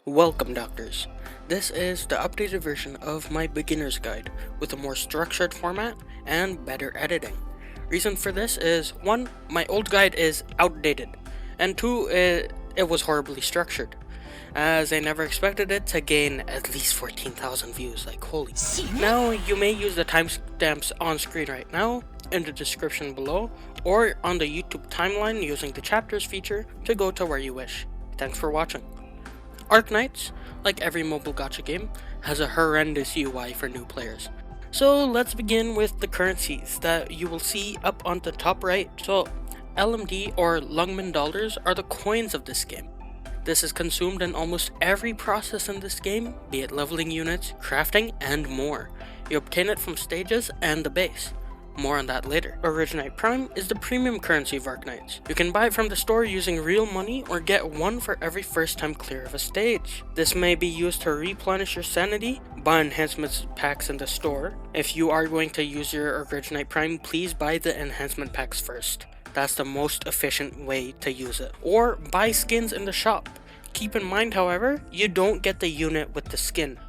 Welcome, doctors. This is the updated version of my beginner's guide with a more structured format and better editing. Reason for this is 1. My old guide is outdated, and 2. It was horribly structured, as I never expected it to gain at least 14,000 views, like holy. Now you may use the timestamps on screen right now, in the description below, or on the YouTube timeline using the chapters feature to go to where you wish. Thanks for watching. Arknights, like every mobile gacha game, has a horrendous UI for new players. So let's begin with the currencies that you will see up on the top right. So LMD or Lungmen dollars are the coins of this game. This is consumed in almost every process in this game, be it leveling units, crafting, and more. You obtain it from stages and the base. More on that later. Archetype Prime is the premium currency of Arknights. You can buy it from the store using real money or get one for every first time clear of a stage. This may be used to replenish your sanity, buy enhancement packs in the store. If you are going to use your Archetype Prime, please buy the enhancement packs first. That's the most efficient way to use it. Or buy skins in the shop. Keep in mind, however, you don't get the unit with the skin.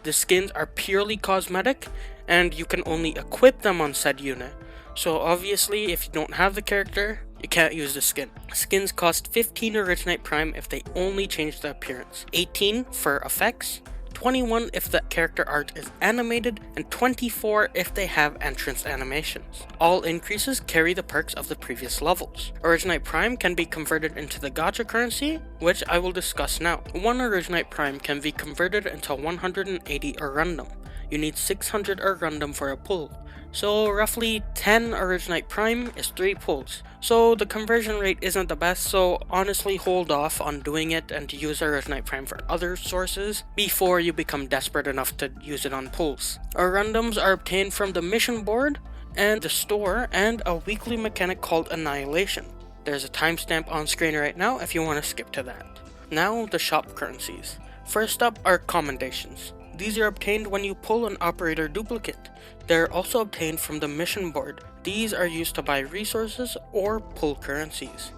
The skins are purely cosmetic, and you can only equip them on said unit. So obviously, if you don't have the character, you can't use the skin. Skins cost 15 Archetype Prime if they only change the appearance, 18 for effects, 21 if the character art is animated, and 24 if they have entrance animations. All increases carry the perks of the previous levels. Archetype Prime can be converted into the gacha currency, which I will discuss now. One Archetype Prime can be converted into 180 Arundum. You need 600 Arundum for a pull. So roughly 10 Archetype Prime is 3 pulls. So the conversion rate isn't the best, so honestly hold off on doing it and use Archetype Prime for other sources before you become desperate enough to use it on pulls. Arundums are obtained from the mission board and the store and a weekly mechanic called Annihilation. There's a timestamp on screen right now if you want to skip to that. Now the shop currencies. First up are commendations. These are obtained when you pull an operator duplicate. They're also obtained from the mission board. These are used to buy resources or pull currencies.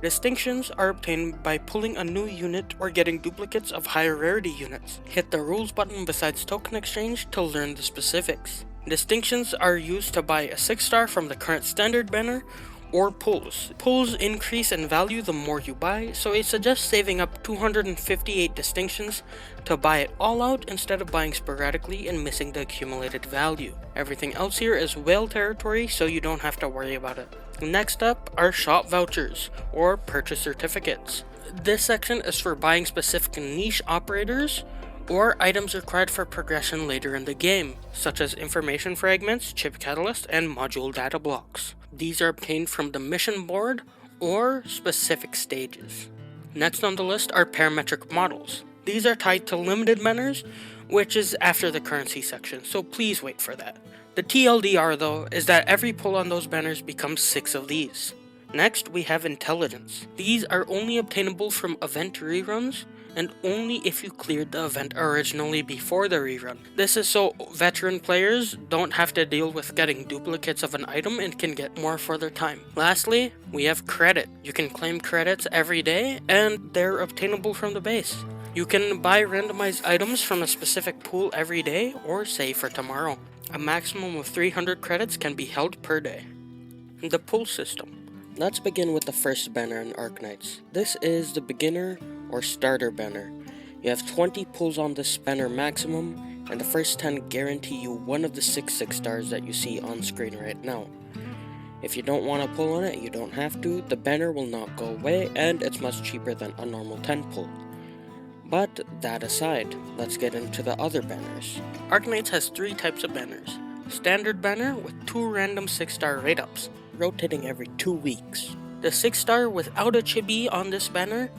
Distinctions are obtained by pulling a new unit or getting duplicates of higher rarity units. Hit the rules button besides token exchange to learn the specifics. Distinctions are used to buy a 6-star from the current standard banner or pulls. Pulls increase in value the more you buy, so I suggest saving up 258 distinctions to buy it all out instead of buying sporadically and missing the accumulated value. Everything else here is whale territory, so you don't have to worry about it. Next up are shop vouchers or purchase certificates. This section is for buying specific niche operators or items required for progression later in the game, such as information fragments, chip catalyst, and module data blocks. These are obtained from the mission board or specific stages. Next on the list are parametric models. These are tied to limited banners, which is after the currency section, so please wait for that. The TLDR though is that every pull on those banners becomes 6 of these. Next we have intelligence. These are only obtainable from event reruns, and only if you cleared the event originally before the rerun. This is so veteran players don't have to deal with getting duplicates of an item and can get more for their time. Lastly, we have credit. You can claim credits every day and they're obtainable from the base. You can buy randomized items from a specific pool every day or save for tomorrow. A maximum of 300 credits can be held per day. The pull system. Let's begin with the first banner in Arknights. This is the beginner or starter banner. You have 20 pulls on this banner maximum, and the first 10 guarantee you one of the 6 stars that you see on screen right now. If you don't want to pull on it, you don't have to. The banner will not go away, and it's much cheaper than a normal 10 pull. But that aside, let's get into the other banners. Arknights has 3 types of banners. Standard banner with 2 random 6-star rate ups, rotating every 2 weeks. The 6-star without a chibi on this banner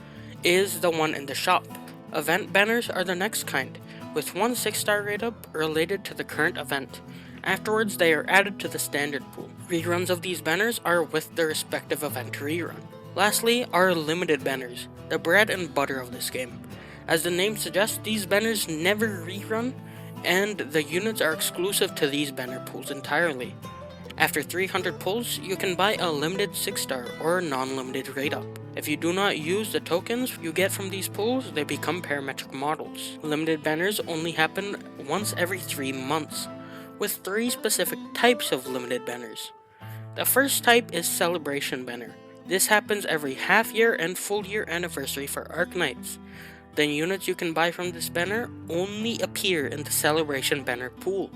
is the one in the shop. Event banners are the next kind, with 1 6-star rate up related to the current event. Afterwards, they are added to the standard pool. Reruns of these banners are with the respective event rerun. Lastly are limited banners, the bread and butter of this game. As the name suggests, these banners never rerun, and the units are exclusive to these banner pools entirely. After 300 pulls, you can buy a limited 6-star or non-limited rate up. If you do not use the tokens you get from these pools, they become parametric models. Limited banners only happen once every 3 months, with 3 specific types of limited banners. The first type is Celebration Banner. This happens every half year and full year anniversary for Arknights. The units you can buy from this banner only appear in the Celebration Banner pool.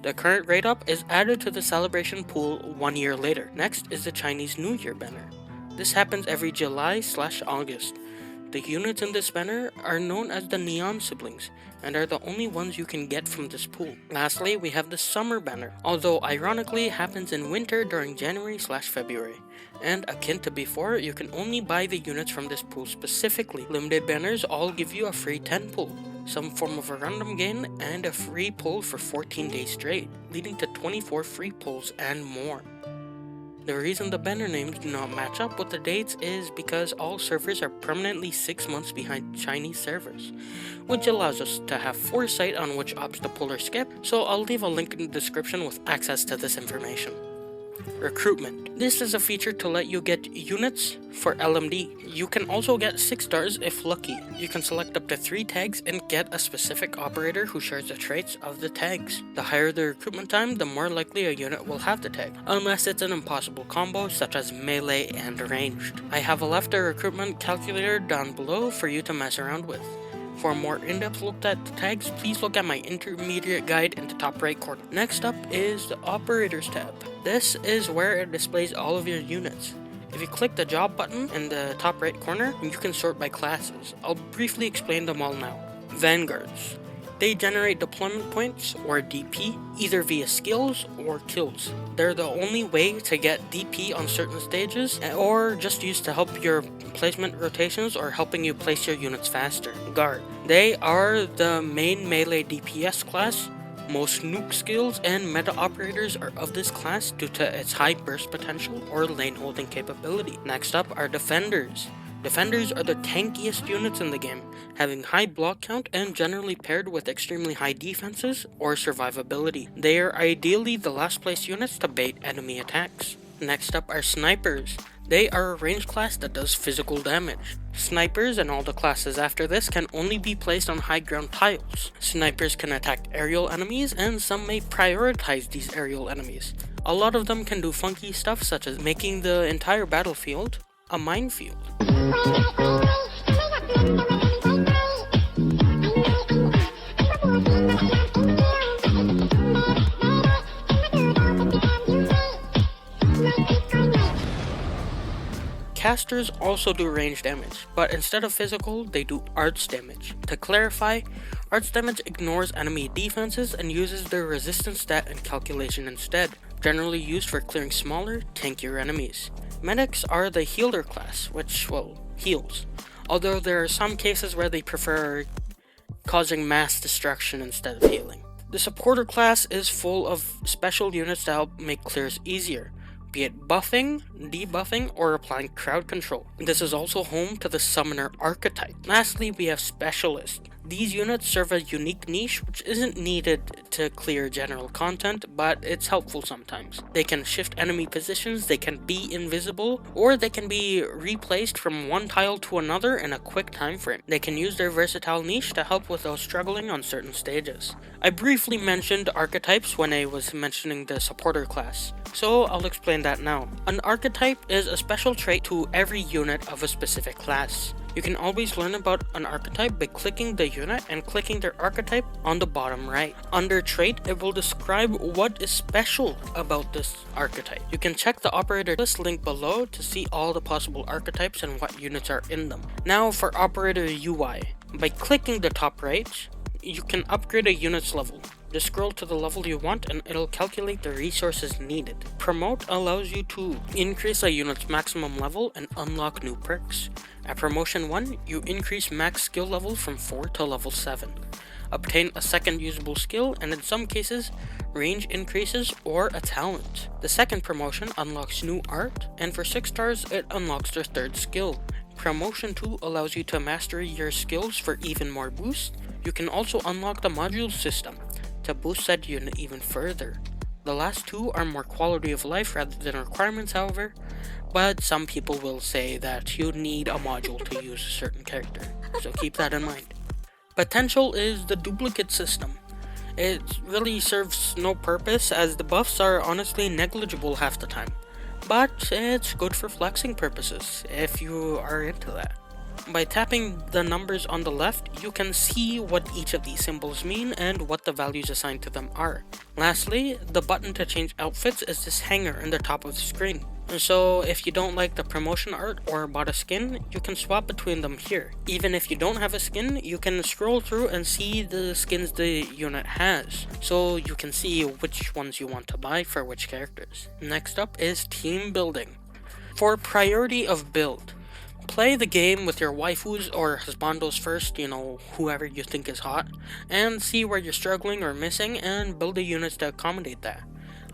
The current rate up is added to the Celebration pool 1 year later. Next is the Chinese New Year banner. This happens every July/August. The units in this banner are known as the Neon Siblings and are the only ones you can get from this pool. Lastly, we have the Summer banner, although ironically happens in winter during January/February. And akin to before, you can only buy the units from this pool specifically. Limited banners all give you a free 10 pull, some form of a random gain, and a free pull for 14 days straight, leading to 24 free pulls and more. The reason the banner names do not match up with the dates is because all servers are permanently 6 months behind Chinese servers, which allows us to have foresight on which ops to pull or skip, so I'll leave a link in the description with access to this information. Recruitment. This is a feature to let you get units for LMD. You can also get 6 stars if lucky. You can select up to 3 tags and get a specific operator who shares the traits of the tags. The higher the recruitment time, the more likely a unit will have the tag, unless it's an impossible combo such as melee and ranged. I have left a recruitment calculator down below for you to mess around with. For a more in-depth look at the tags, please look at my intermediate guide in the top right corner. Next up is the Operators tab. This is where it displays all of your units. If you click the job button in the top right corner, you can sort by classes. I'll briefly explain them all now. Vanguards. They generate deployment points, or DP, either via skills or kills. They're the only way to get DP on certain stages, or just used to help your placement rotations or helping you place your units faster. Guard. They are the main melee DPS class. Most nuke skills and meta operators are of this class due to its high burst potential or lane holding capability. Next up are Defenders. Defenders are the tankiest units in the game, having high block count and generally paired with extremely high defenses or survivability. They are ideally the last place units to bait enemy attacks. Next up are Snipers. They are a range class that does physical damage. Snipers and all the classes after this can only be placed on high ground tiles. Snipers can attack aerial enemies, and some may prioritize these aerial enemies. A lot of them can do funky stuff such as making the entire battlefield a minefield. Casters also do range damage, but instead of physical, they do arts damage. To clarify, arts damage ignores enemy defenses and uses their resistance stat and calculation instead, generally used for clearing smaller, tankier enemies. Medics are the healer class, which, heals, although there are some cases where they prefer causing mass destruction instead of healing. The supporter class is full of special units to help make clears easier, be it buffing, debuffing, or applying crowd control. This is also home to the summoner archetype. Lastly, we have specialists. These units serve a unique niche which isn't needed to clear general content, but it's helpful sometimes. They can shift enemy positions, they can be invisible, or they can be replaced from one tile to another in a quick time frame. They can use their versatile niche to help with those struggling on certain stages. I briefly mentioned archetypes when I was mentioning the supporter class, so I'll explain that now. An archetype is a special trait to every unit of a specific class. You can always learn about an archetype by clicking the unit and clicking their archetype on the bottom right. Under trait, it will describe what is special about this archetype. You can check the operator list link below to see all the possible archetypes and what units are in them. Now for operator UI. By clicking the top right, you can upgrade a unit's level. Just scroll to the level you want and it'll calculate the resources needed. Promote allows you to increase a unit's maximum level and unlock new perks. At promotion 1, you increase max skill level from 4 to level 7. Obtain a second usable skill, and in some cases, range increases or a talent. The second promotion unlocks new art, and for 6 stars, it unlocks their third skill. Promotion 2 allows you to master your skills for even more boost. You can also unlock the module system to boost that unit even further. The last two are more quality of life rather than requirements, however, but some people will say that you need a module to use a certain character, so keep that in mind. Potential is the duplicate system. It really serves no purpose as the buffs are honestly negligible half the time, but it's good for flexing purposes if you are into that. By tapping the numbers on the left, you can see what each of these symbols mean and what the values assigned to them are. Lastly, the button to change outfits is this hanger in the top of the screen. So if you don't like the promotion art or bought a skin, you can swap between them here. Even if you don't have a skin, you can scroll through and see the skins the unit has, so you can see which ones you want to buy for which characters. Next up is team building. For priority of build, play the game with your waifus or husbandos first, whoever you think is hot, and see where you're struggling or missing and build the units to accommodate that.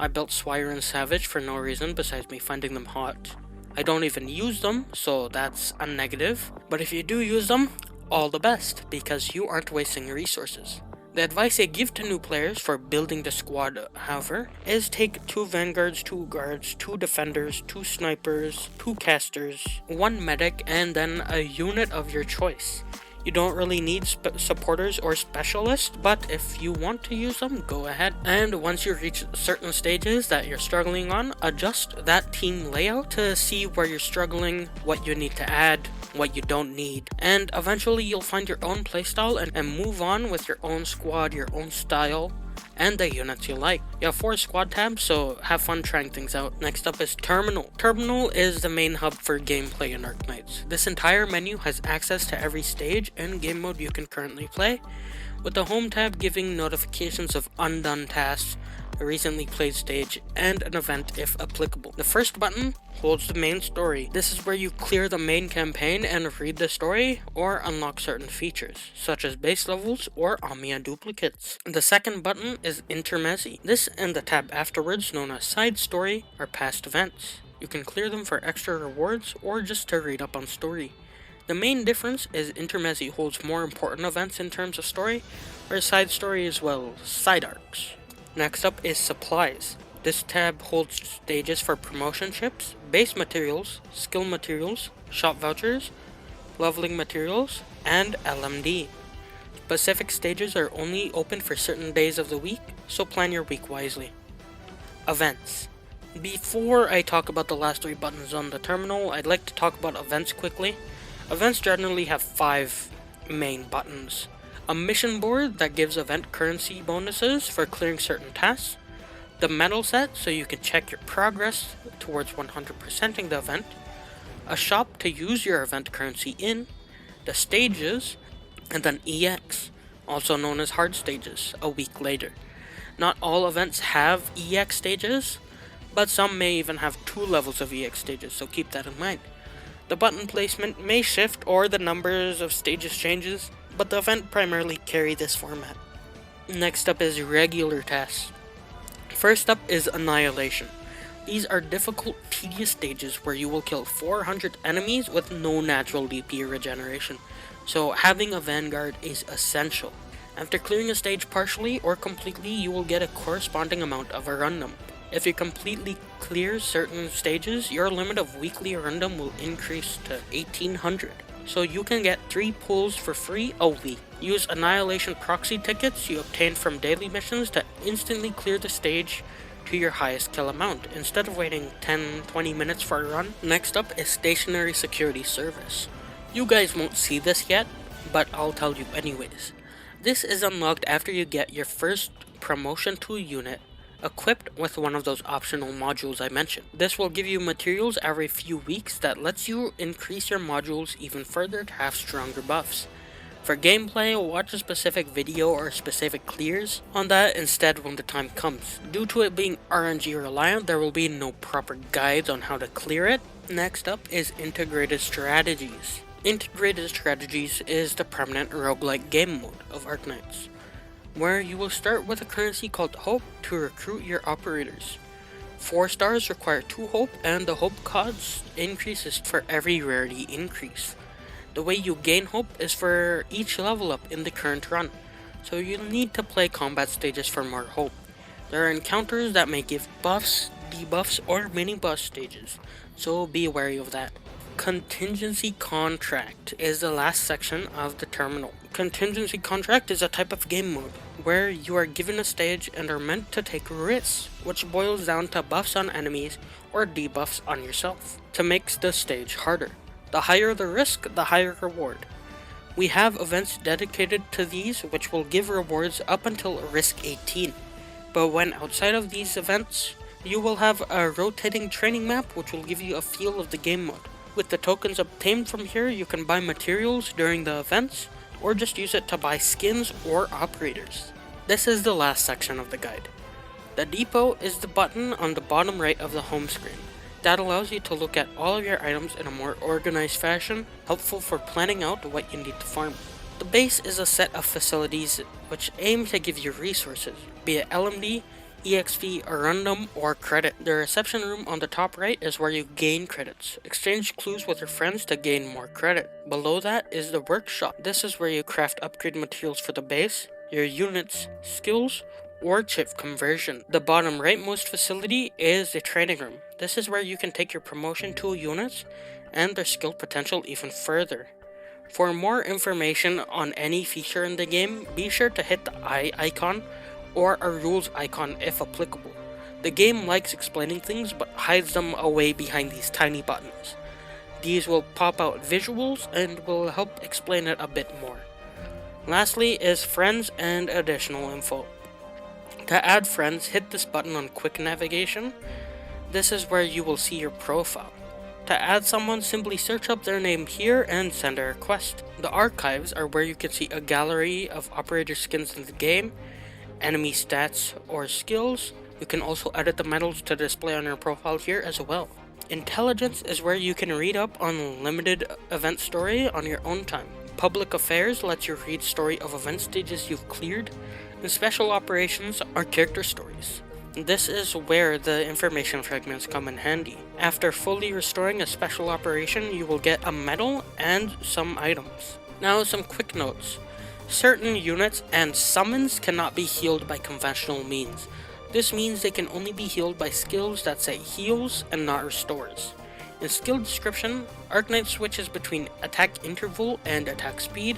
I built Swire and Savage for no reason besides me finding them hot. I don't even use them, so that's a negative, but if you do use them, all the best, because you aren't wasting resources. The advice I give to new players for building the squad, however, is take 2 vanguards, 2 guards, 2 defenders, 2 snipers, 2 casters, 1 medic, and then a unit of your choice. You don't really need supporters or specialists, but if you want to use them, go ahead. And once you reach certain stages that you're struggling on, adjust that team layout to see where you're struggling, what you need to add, what you don't need, and eventually you'll find your own playstyle and move on with your own squad, your own style, and the units you like. You have 4 squad tabs, so have fun trying things out. Next up is Terminal. Terminal is the main hub for gameplay in Arknights. This entire menu has access to every stage and game mode you can currently play, with the home tab giving notifications of undone tasks, a recently played stage, and an event if applicable. The first button holds the main story. This is where you clear the main campaign and read the story, or unlock certain features, such as base levels or Amiya duplicates. The second button is Intermezzi. This and the tab afterwards, known as Side Story, are past events. You can clear them for extra rewards or just to read up on story. The main difference is Intermezzi holds more important events in terms of story, whereas Side Story is, side arcs. Next up is Supplies. This tab holds stages for promotion chips, base materials, skill materials, shop vouchers, leveling materials, and LMD. Specific stages are only open for certain days of the week, so plan your week wisely. Events. Before I talk about the last 3 buttons on the terminal, I'd like to talk about events quickly. Events generally have 5 main buttons. A mission board that gives event currency bonuses for clearing certain tasks, the medal set so you can check your progress towards 100%ing the event, a shop to use your event currency in, the stages, and then EX, also known as hard stages, a week later. Not all events have EX stages, but some may even have 2 levels of EX stages, so keep that in mind. The button placement may shift or the numbers of stages changes, but the event primarily carry this format. Next up is regular tasks. First up is Annihilation. These are difficult, tedious stages where you will kill 400 enemies with no natural DP regeneration, so having a Vanguard is essential. After clearing a stage partially or completely, you will get a corresponding amount of a random. If you completely clear certain stages, your limit of weekly random will increase to 1800. So you can get 3 pulls for free a week. Use Annihilation proxy tickets you obtained from daily missions to instantly clear the stage to your highest kill amount, instead of waiting 10-20 minutes for a run. Next up is Stationary Security Service. You guys won't see this yet, but I'll tell you anyways. This is unlocked after you get your first Promotion 2 unit equipped with one of those optional modules I mentioned. This will give you materials every few weeks that lets you increase your modules even further to have stronger buffs. For gameplay, watch a specific video or specific clears on that instead when the time comes. Due to it being RNG reliant, there will be no proper guides on how to clear it. Next up is Integrated Strategies. Integrated Strategies is the permanent roguelike game mode of Arknights, where you will start with a currency called Hope to recruit your operators. 4 stars require 2 Hope, and the Hope cost increases for every rarity increase. The way you gain Hope is for each level up in the current run, so you'll need to play combat stages for more Hope. There are encounters that may give buffs, debuffs, or mini boss stages, so be wary of that. Contingency Contract is the last section of the terminal. Contingency Contract is a type of game mode where you are given a stage and are meant to take risks, which boils down to buffs on enemies or debuffs on yourself, to make the stage harder. The higher the risk, the higher reward. We have events dedicated to these which will give rewards up until risk 18, but when outside of these events, you will have a rotating training map which will give you a feel of the game mode. With the tokens obtained from here, you can buy materials during the events, or just use it to buy skins or operators. This is the last section of the guide. The depot is the button on the bottom right of the home screen. That allows you to look at all of your items in a more organized fashion, helpful for planning out what you need to farm. The base is a set of facilities which aim to give you resources, be it LMD, EXP, Arundum, or credit. The reception room on the top right is where you gain credits. Exchange clues with your friends to gain more credit. Below that is the workshop. This is where you craft upgrade materials for the base, your units, skills, or chip conversion. The bottom rightmost facility is the training room. This is where you can take your promotion tool units and their skill potential even further. For more information on any feature in the game, be sure to hit the eye icon or a rules icon if applicable. The game likes explaining things but hides them away behind these tiny buttons. These will pop out visuals and will help explain it a bit more. Lastly is friends and additional info. To add friends, hit this button on quick navigation. This is where you will see your profile. To add someone, simply search up their name here and send a request. The archives are where you can see a gallery of operator skins in the game, enemy stats or skills. You can also edit the medals to display on your profile here as well. Intelligence is where you can read up on limited event story on your own time. Public affairs lets you read story of event stages you've cleared, and special operations are character stories. This is where the information fragments come in handy. After fully restoring a special operation, you will get a medal and some items. Now some quick notes. Certain units and summons cannot be healed by conventional means. This means they can only be healed by skills that say heals and not restores. In skill description, Arknights switches between attack interval and attack speed,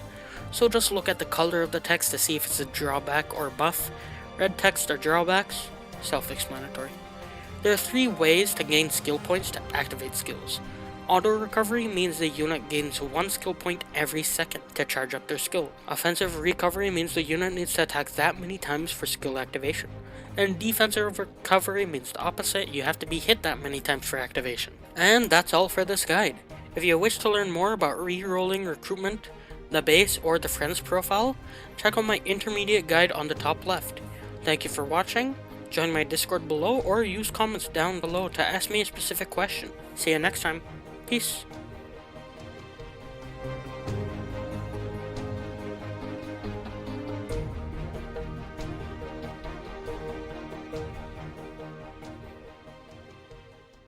so just look at the color of the text to see if it's a drawback or buff. Red text are drawbacks, self-explanatory. There are 3 ways to gain skill points to activate skills. Auto recovery means the unit gains 1 skill point every second to charge up their skill. Offensive recovery means the unit needs to attack that many times for skill activation. And defensive recovery means the opposite, you have to be hit that many times for activation. And that's all for this guide. If you wish to learn more about re-rolling recruitment, the base, or the friends profile, check out my intermediate guide on the top left. Thank you for watching. Join my Discord below or use comments down below to ask me a specific question. See you next time. Peace.